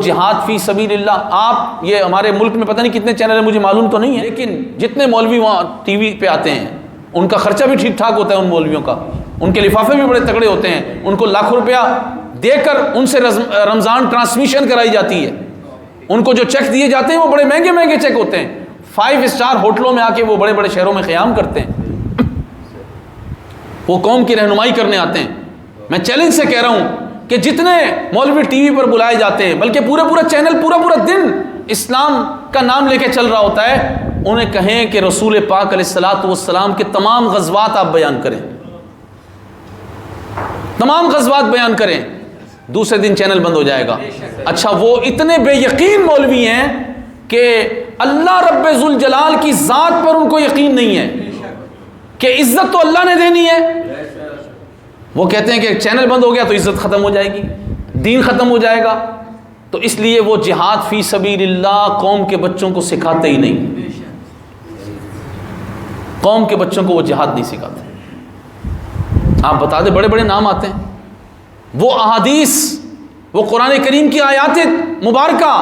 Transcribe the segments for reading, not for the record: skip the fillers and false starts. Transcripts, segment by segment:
جہاد فی سبیل اللہ، آپ یہ ہمارے ملک میں پتہ نہیں کتنے چینل ہیں مجھے معلوم تو نہیں ہے، لیکن جتنے مولوی وہاں ٹی وی پہ آتے ہیں ان کا خرچہ بھی ٹھیک ٹھاک ہوتا ہے، ان مولویوں کا، ان کے لفافے بھی بڑے تگڑے ہوتے ہیں، ان کو لاکھوں روپیہ دے کر ان سے رمضان ٹرانسمیشن کرائی جاتی ہے، ان کو جو چیک دیے جاتے ہیں وہ بڑے مہنگے مہنگے چیک ہوتے ہیں، 5 اسٹار ہوٹلوں میں آ کے وہ بڑے بڑے شہروں میں قیام کرتے ہیں، وہ قوم کی رہنمائی کرنے آتے ہیں۔ میں چیلنج سے کہہ رہا ہوں کہ جتنے مولوی ٹی وی پر بلائے جاتے ہیں، بلکہ پورا چینل پورا دن اسلام کا نام لے کے چل رہا ہوتا ہے، انہیں کہیں کہ رسول پاک علیہ الصلوۃ والسلام کے تمام غزوات آپ بیان کریں، تمام غزوات بیان کریں، دوسرے دن چینل بند ہو جائے گا۔ اچھا وہ اتنے بے یقین مولوی ہیں کہ اللہ رب ذوالجلال کی ذات پر ان کو یقین نہیں ہے کہ عزت تو اللہ نے دینی ہے، وہ کہتے ہیں کہ چینل بند ہو گیا تو عزت ختم ہو جائے گی، دین ختم ہو جائے گا، تو اس لیے وہ جہاد فی سبیل اللہ قوم کے بچوں کو سکھاتے ہی نہیں، قوم کے بچوں کو وہ جہاد نہیں سکھاتے۔ آپ بتا دیں بڑے بڑے نام آتے ہیں، وہ احادیث، وہ قرآن کریم کی آیات مبارکہ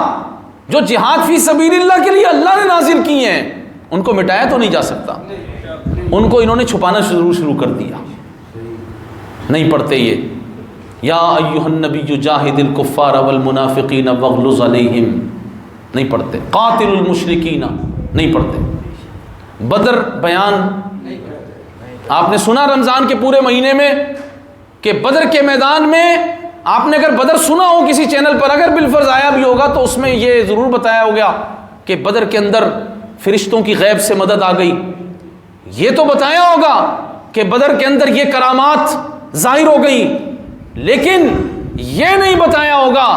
جو جہاد فی سبیل اللہ کے لیے اللہ نے نازل کی ہیں، ان کو مٹایا تو نہیں جا سکتا، ان کو انہوں نے چھپانا شروع کر دیا، نہیں پڑھتے یہ یا ایھا النبی جاہد الکفار والمنافقین واغلظ علیہم، نہیں پڑھتے، قاتل المشرکین نہیں پڑھتے، بدر بیان آپ نے سنا رمضان کے پورے مہینے میں کہ بدر کے میدان میں آپ نے اگر بدر سنا ہو کسی چینل پر، اگر بالفرض آیا بھی ہوگا تو اس میں یہ ضرور بتایا ہوگا کہ بدر کے اندر فرشتوں کی غیب سے مدد آ گئی، یہ تو بتایا ہوگا کہ بدر کے اندر یہ کرامات ظاہر ہو گئی، لیکن یہ نہیں بتایا ہوگا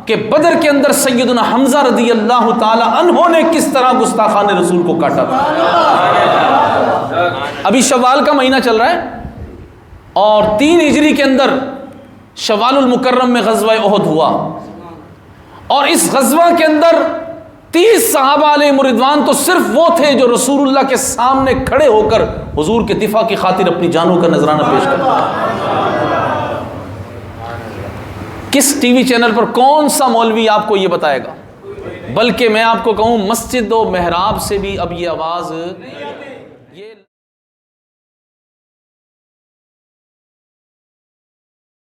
کہ بدر کے اندر سیدنا حمزہ رضی اللہ تعالی عنہ نے کس طرح گستاخان رسول کو کاٹا تھا۔ ابھی شوال کا مہینہ چل رہا ہے اور 3 ہجری کے اندر شوال المکرم میں غزوہ احد ہوا، اور اس غزوہ کے اندر 30 صحابہ علیہم رضوان تو صرف وہ تھے جو رسول اللہ کے سامنے کھڑے ہو کر حضور کے دفاع کی خاطر اپنی جانوں کا نذرانہ پیش کرتے۔ کس ٹی وی چینل پر کون سا مولوی آپ کو یہ بتائے گا؟ بلکہ میں آپ کو کہوں مسجد و محراب سے بھی اب یہ آواز